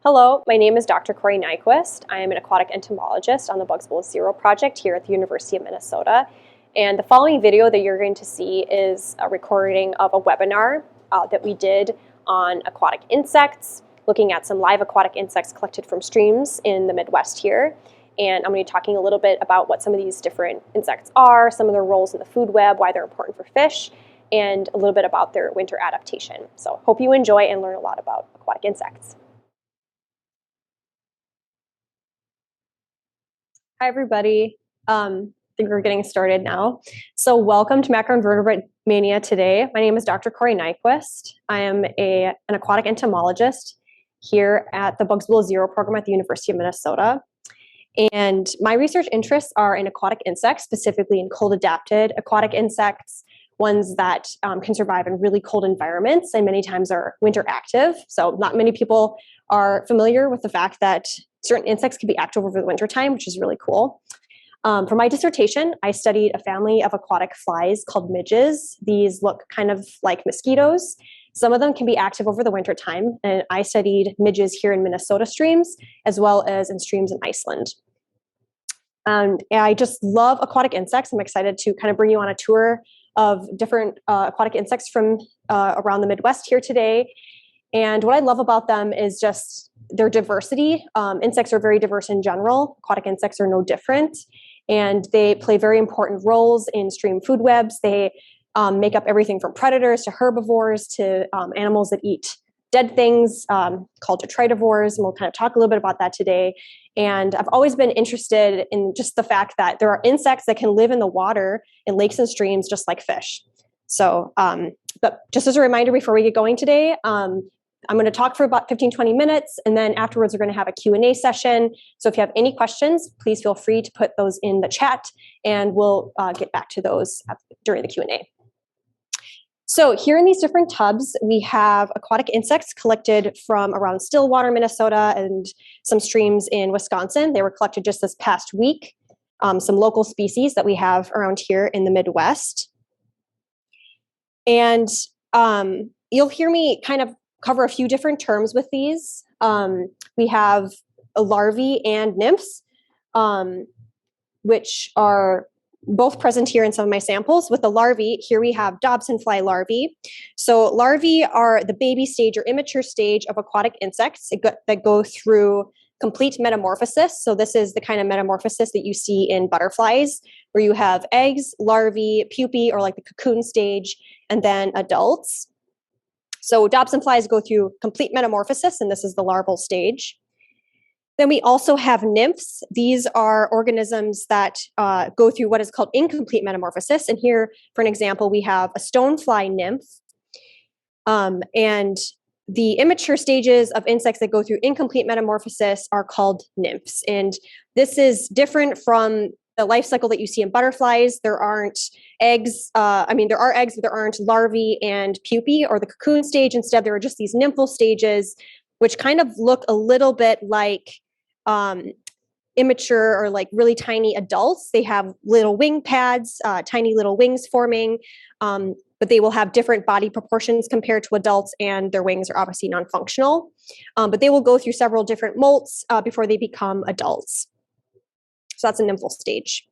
Hello, my name is Dr. Corrie Nyquist. I am an aquatic entomologist on the Bugs Below Zero project here at the University of Minnesota. And the following video that you're going to see is a recording of a webinar that we did on aquatic insects, looking at some live aquatic insects collected from streams in the Midwest here. And I'm going to be talking a little bit about what some of these different insects are, some of their roles in the food web, why they're important for fish, and a little bit about their winter adaptation. So hope you enjoy and learn a lot about aquatic insects. Hi, everybody. I think we're getting started now. So welcome to Macroinvertebrate Mania today. My name is Dr. Corrie Nyquist. I am an aquatic entomologist here at the Bugs Below Zero program at the University of Minnesota. And my research interests are in aquatic insects, specifically in cold-adapted aquatic insects, ones that can survive in really cold environments and many times are winter active. So not many people are familiar with the fact that certain insects can be active over the winter time, which is really cool. For my dissertation, I studied a family of aquatic flies called midges. These look kind of like mosquitoes. Some of them can be active over the winter time, and I studied midges here in Minnesota streams, as well as in streams in Iceland. And I just love aquatic insects. I'm excited to kind of bring you on a tour of different aquatic insects from around the Midwest here today. And what I love about them is just their diversity. Insects are very diverse in general. Aquatic insects are no different. And they play very important roles in stream food webs. They make up everything from predators to herbivores to animals that eat dead things called detritivores. And we'll kind of talk a little bit about that today. And I've always been interested in just the fact that there are insects that can live in the water in lakes and streams just like fish. So, but just as a reminder before we get going today, I'm going to talk for about 15-20 minutes, and then afterwards we're going to have a Q&A session. So if you have any questions, please feel free to put those in the chat, and we'll get back to those during the Q&A. So here in these different tubs, we have aquatic insects collected from around Stillwater, Minnesota, and some streams in Wisconsin. They were collected just this past week. Some local species that we have around here in the Midwest. And you'll hear me kind of cover a few different terms with these. We have larvae and nymphs, which are both present here in some of my samples. With the larvae, here we have Dobson fly larvae. So larvae are the baby stage or immature stage of aquatic insects that go through complete metamorphosis. So this is the kind of metamorphosis that you see in butterflies, where you have eggs, larvae, pupae, or like the cocoon stage, and then adults. So Dobson flies go through complete metamorphosis, and this is the larval stage. Then we also have nymphs. These are organisms that go through what is called incomplete metamorphosis. And here, for an example, we have a stonefly nymph. And the immature stages of insects that go through incomplete metamorphosis are called nymphs. And this is different from the life cycle that you see in butterflies. There aren't eggs. There are eggs, but there aren't larvae and pupae or the cocoon stage. Instead, there are just these nymphal stages, which kind of look a little bit like immature or like really tiny adults. They have little wing pads, tiny little wings forming, but they will have different body proportions compared to adults, and their wings are obviously non-functional. But they will go through several different molts before they become adults. So that's a nymphal stage.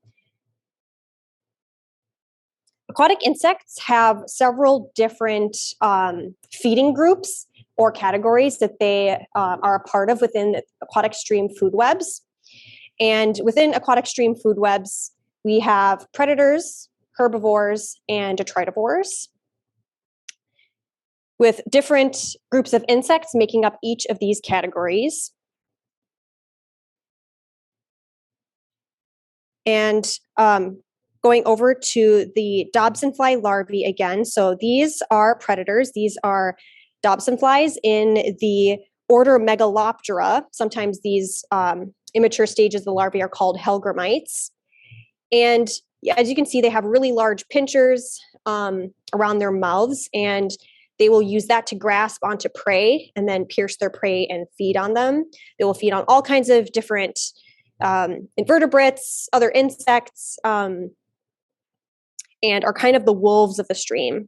Aquatic insects have several different feeding groups or categories that they are a part of within aquatic stream food webs. And within aquatic stream food webs, we have predators, herbivores, and detritivores, with different groups of insects making up each of these categories. And going over to the Dobson fly larvae again. So these are predators. These are Dobson flies in the order Megaloptera. Sometimes these immature stages of the larvae are called helgramites. And as you can see, they have really large pinchers around their mouths, and they will use that to grasp onto prey and then pierce their prey and feed on them. They will feed on all kinds of different invertebrates, other insects, and are kind of the wolves of the stream.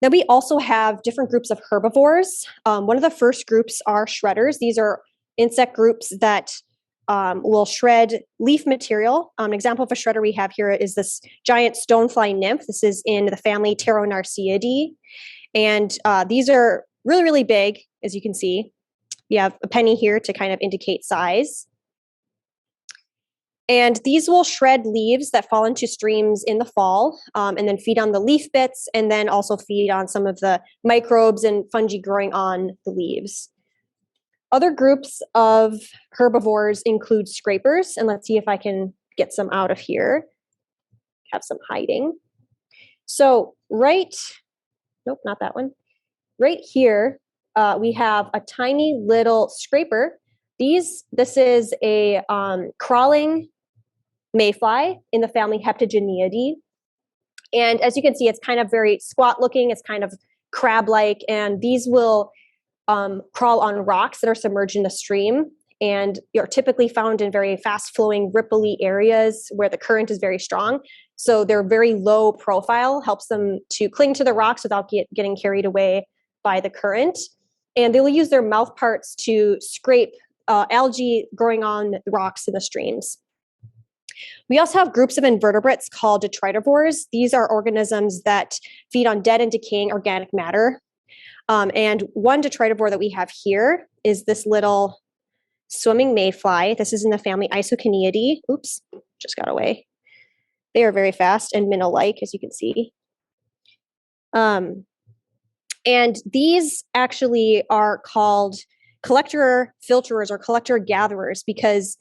Then we also have different groups of herbivores. One of the first groups are shredders. These are insect groups that will shred leaf material. An example of a shredder we have here is this giant stonefly nymph. This is in the family Pteronarciidae. And these are really, really big, as you can see. We have a penny here to kind of indicate size. And these will shred leaves that fall into streams in the fall, and then feed on the leaf bits, and then also feed on some of the microbes and fungi growing on the leaves. Other groups of herbivores include scrapers, and let's see if I can get some out of here. Have some hiding. So nope, not that one. Right here, we have a tiny little scraper. This is a crawling mayfly in the family Heptageniidae. And as you can see, it's kind of very squat looking. It's kind of crab-like, and these will crawl on rocks that are submerged in a stream, and are typically found in very fast-flowing, ripply areas where the current is very strong. So they're very low profile, helps them to cling to the rocks without getting carried away by the current. And they will use their mouth parts to scrape algae growing on the rocks in the streams. We also have groups of invertebrates called detritivores. These are organisms that feed on dead and decaying organic matter. And one detritivore that we have here is this little swimming mayfly. This is in the family Isoconiidae. Oops, just got away. They are very fast and minnow-like, as you can see. And these actually are called collector filterers or collector gatherers because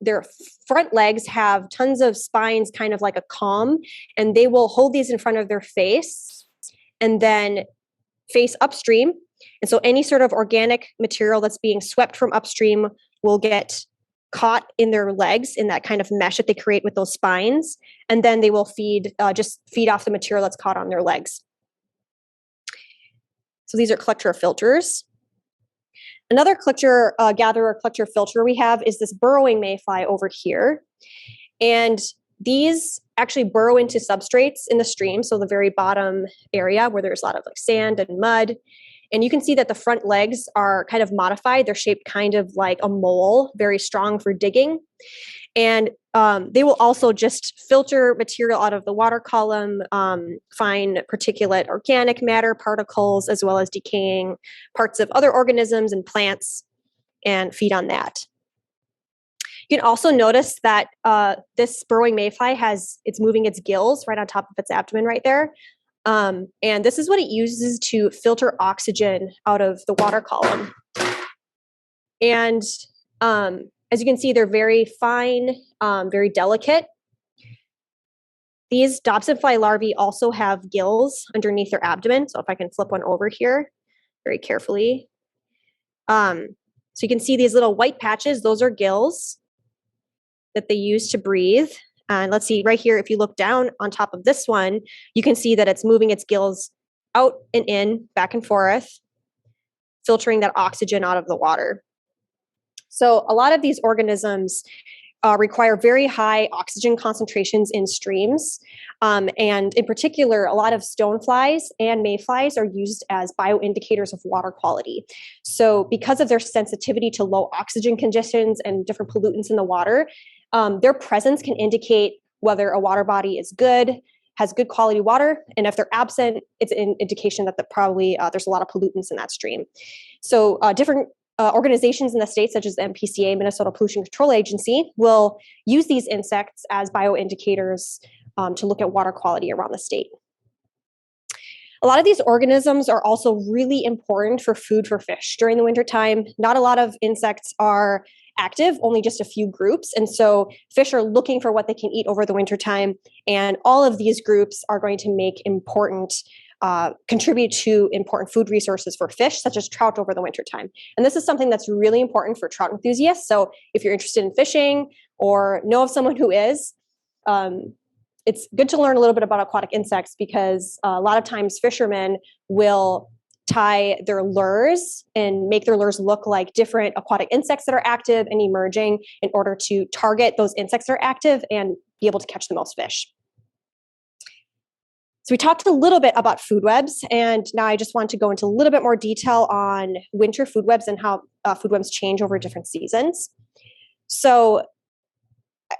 their front legs have tons of spines, kind of like a comb, and they will hold these in front of their face and then face upstream. And so any sort of organic material that's being swept from upstream will get caught in their legs in that kind of mesh that they create with those spines. And then they will just feed off the material that's caught on their legs. So these are collector filters. Another collector gatherer, collector filter we have is this burrowing mayfly over here. And these actually burrow into substrates in the stream, so the very bottom area where there's a lot of like sand and mud. And you can see that the front legs are kind of modified. They're shaped kind of like a mole, very strong for digging. And they will also just filter material out of the water column, find particulate organic matter particles, as well as decaying parts of other organisms and plants, and feed on that. You can also notice that this burrowing mayfly it's moving its gills right on top of its abdomen right there. And this is what it uses to filter oxygen out of the water column. And as you can see, they're very fine, very delicate. These dobsonfly larvae also have gills underneath their abdomen. So if I can flip one over here very carefully. So you can see these little white patches, those are gills that they use to breathe. And let's see right here, if you look down on top of this one, you can see that it's moving its gills out and in, back and forth, filtering that oxygen out of the water. So a lot of these organisms require very high oxygen concentrations in streams. And in particular, a lot of stoneflies and mayflies are used as bioindicators of water quality. So because of their sensitivity to low oxygen conditions and different pollutants in the water, their presence can indicate whether a water body is good, has good quality water, and if they're absent, it's an indication that probably there's a lot of pollutants in that stream. So different organizations in the state, such as the MPCA, Minnesota Pollution Control Agency, will use these insects as bioindicators to look at water quality around the state. A lot of these organisms are also really important for food for fish. During the wintertime, not a lot of insects are active, only just a few groups. And so fish are looking for what they can eat over the wintertime. And all of these groups are going to contribute to important food resources for fish, such as trout over the wintertime. And this is something that's really important for trout enthusiasts. So if you're interested in fishing or know of someone who is, it's good to learn a little bit about aquatic insects, because a lot of times fishermen will tie their lures and make their lures look like different aquatic insects that are active and emerging in order to target those insects that are active and be able to catch the most fish. So we talked a little bit about food webs, and now I just want to go into a little bit more detail on winter food webs and how food webs change over different seasons. So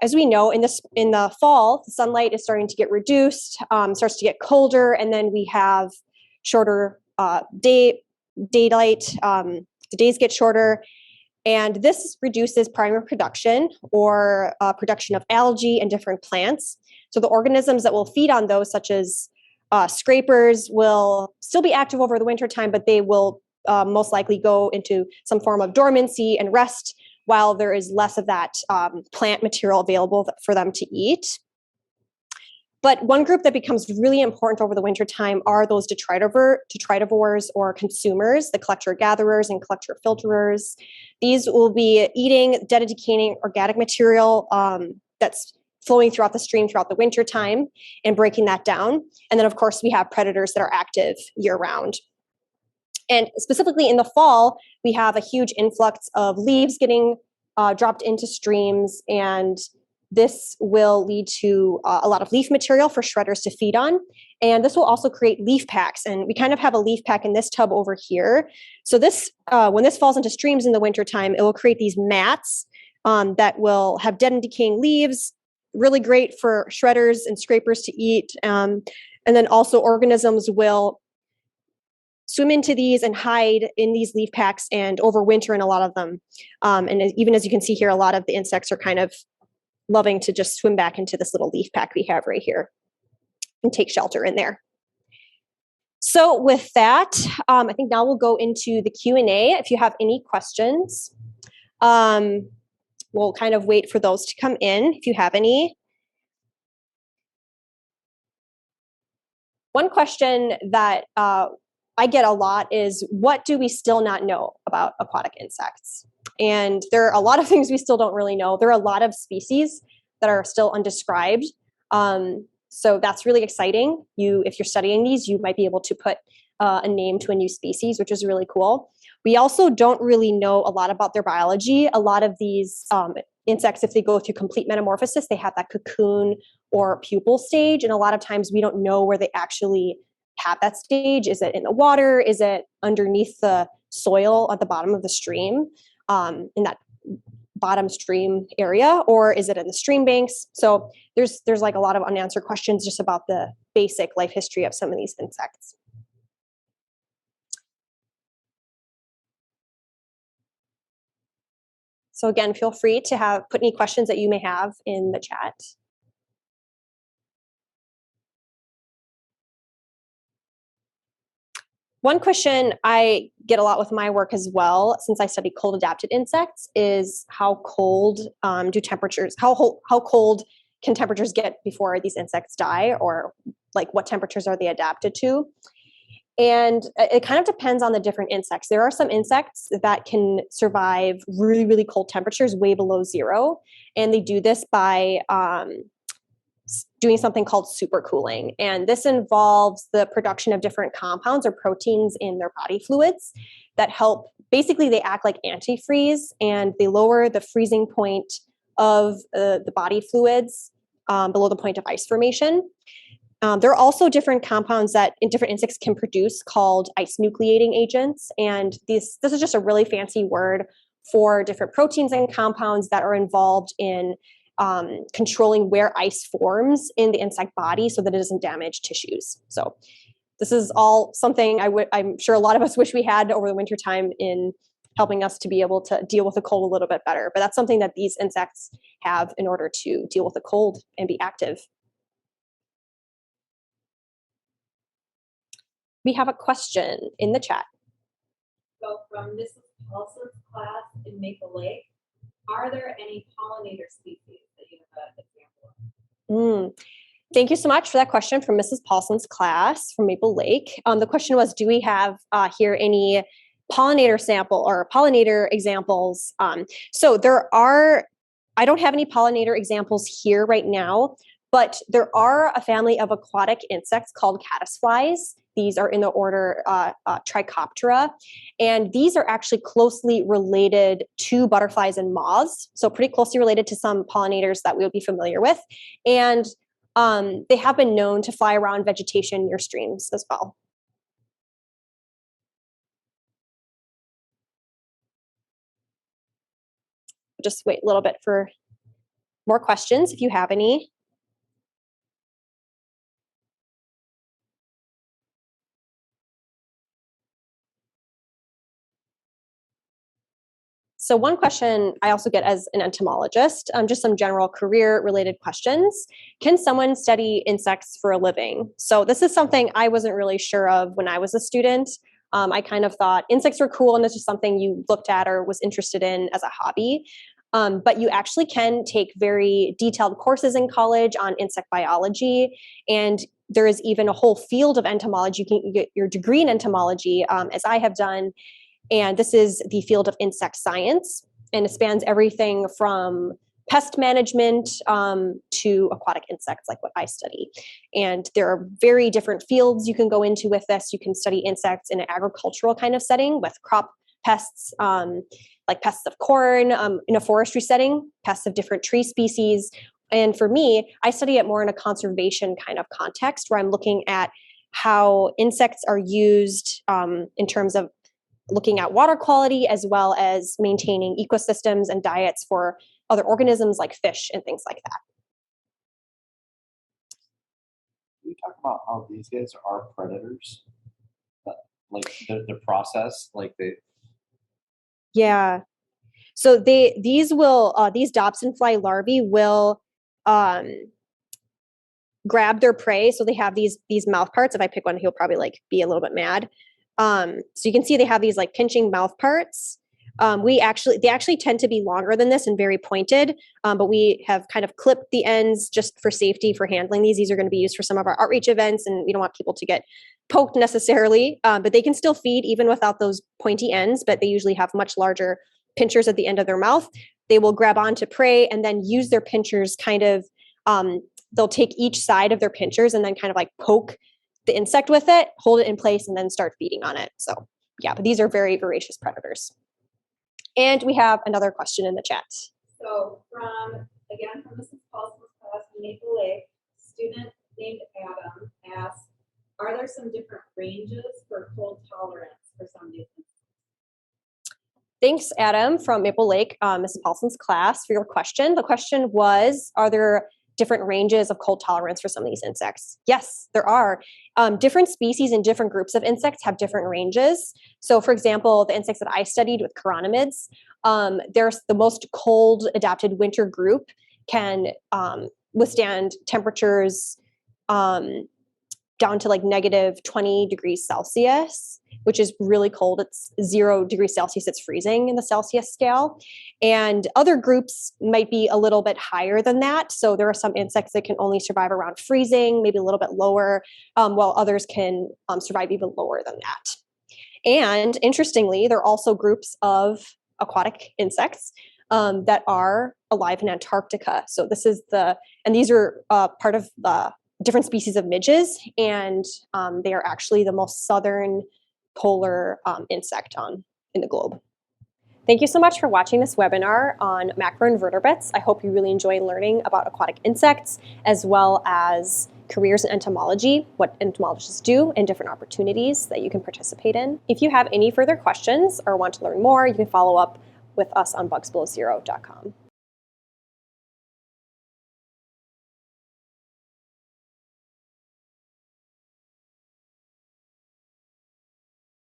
as we know, in the fall, the sunlight is starting to get reduced, starts to get colder, and then we have shorter daylight. The days get shorter, and this reduces primary production or production of algae and different plants. So the organisms that will feed on those, such as scrapers, will still be active over the winter time, but they will most likely go into some form of dormancy and rest while there is less of that plant material available for them to eat. But one group that becomes really important over the wintertime are those detritivores or consumers, the collector-gatherers and collector-filterers. These will be eating dead and decaying organic material that's flowing throughout the stream throughout the wintertime and breaking that down. And then, of course, we have predators that are active year-round. And specifically in the fall, we have a huge influx of leaves getting dropped into streams, and this will lead to a lot of leaf material for shredders to feed on. And this will also create leaf packs. And we kind of have a leaf pack in this tub over here. So this, when this falls into streams in the wintertime, it will create these mats that will have dead and decaying leaves, really great for shredders and scrapers to eat. And then also organisms will swim into these and hide in these leaf packs and overwinter in a lot of them. And even as you can see here, a lot of the insects are kind of loving to just swim back into this little leaf pack we have right here and take shelter in there. So with that, I think now we'll go into the Q&A. If you have any questions, we'll kind of wait for those to come in if you have any. One question that I get a lot is, what do we still not know about aquatic insects? And there are a lot of things we still don't really know. There are a lot of species that are still undescribed. So that's really exciting. If you're studying these, you might be able to put a name to a new species, which is really cool. We also don't really know a lot about their biology. A lot of these insects, if they go through complete metamorphosis, they have that cocoon or pupal stage. And a lot of times we don't know where they actually have that stage. Is it in the water? Is it underneath the soil at the bottom of the stream, in that bottom stream area, or is it in the stream banks? So there's like a lot of unanswered questions just about the basic life history of some of these insects. So again, feel free to put any questions that you may have in the chat. One question I get a lot with my work as well, since I study cold adapted insects, is how cold how cold can temperatures get before these insects die, or like what temperatures are they adapted to? And it kind of depends on the different insects. There are some insects that can survive really, really cold temperatures way below zero. And they do this by doing something called supercooling. And this involves the production of different compounds or proteins in their body fluids that help, basically they act like antifreeze, and they lower the freezing point of the body fluids below the point of ice formation. There are also different compounds that different insects can produce called ice nucleating agents. And this is just a really fancy word for different proteins and compounds that are involved in controlling where ice forms in the insect body so that it doesn't damage tissues. So this is all something I'm sure a lot of us wish we had over the winter time in helping us to be able to deal with the cold a little bit better. But that's something that these insects have in order to deal with the cold and be active. We have a question in the chat. So from Mrs. Paulson's class in Maple Lake, are there any pollinator species that you have an example of? Thank you so much for that question from Mrs. Paulson's class from Maple Lake. The question was, do we have here any pollinator sample or pollinator examples? So I don't have any pollinator examples here right now, but there are a family of aquatic insects called caddisflies. These are in the order Trichoptera, and these are actually closely related to butterflies and moths, so pretty closely related to some pollinators that we would be familiar with. And They have been known to fly around vegetation near streams as well. Just wait a little bit for more questions if you have any. So one question I also get as an entomologist, just some general career-related questions. Can someone study insects for a living? So this is something I wasn't really sure of when I was a student. I kind of thought insects were cool and it's just something you looked at or was interested in as a hobby. But you actually can take very detailed courses in college on insect biology, and there is even a whole field of entomology. You can get your degree in entomology, as I have done, and this is the field of insect science, and it spans everything from pest management to aquatic insects, like what I study. And there are very different fields you can go into with this. You can study insects in an agricultural kind of setting with crop pests, like pests of corn, in a forestry setting, pests of different tree species. And for me, I study it more in a conservation kind of context where I'm looking at how insects are used in terms of looking at water quality as well as maintaining ecosystems and diets for other organisms like fish and things like that. Can you talk about how these guys are predators? Like the process, like they. Yeah. So these dobson fly larvae will grab their prey. So they have these mouth parts. If I pick one, he'll probably like be a little bit mad. So you can see they have these like pinching mouth parts. They actually tend to be longer than this and very pointed, but we have kind of clipped the ends just for safety for handling these. These are going to be used for some of our outreach events, and we don't want people to get poked necessarily, but they can still feed even without those pointy ends, but they usually have much larger pinchers at the end of their mouth. They will grab onto prey and then use their pinchers kind of, they'll take each side of their pinchers and then kind of like poke the insect with it, hold it in place, and then start feeding on it. So yeah, but these are very voracious predators. And we have another question in the chat. So from Mrs. Paulson's class in Maple Lake, student named Adam asked, are there some different ranges for cold tolerance for some of these insects? Thanks, Adam, from Maple Lake, Mrs. Paulson's class, for your question. The question was, are there different ranges of cold tolerance for some of these insects? Yes, there are. Different species and different groups of insects have different ranges. So for example, the insects that I studied with chironomids, there's the most cold adapted winter group can withstand temperatures down to like negative 20 degrees Celsius, which is really cold. It's 0 degrees Celsius. It's freezing in the Celsius scale. And other groups might be a little bit higher than that. So there are some insects that can only survive around freezing, maybe a little bit lower, while others can survive even lower than that. And interestingly, there are also groups of aquatic insects that are alive in Antarctica. So this is and these are part of the different species of midges, and they are actually the most southern polar insect in the globe. Thank you so much for watching this webinar on macroinvertebrates. I hope you really enjoy learning about aquatic insects as well as careers in entomology, what entomologists do, and different opportunities that you can participate in. If you have any further questions or want to learn more, you can follow up with us on bugsbelowzero.com.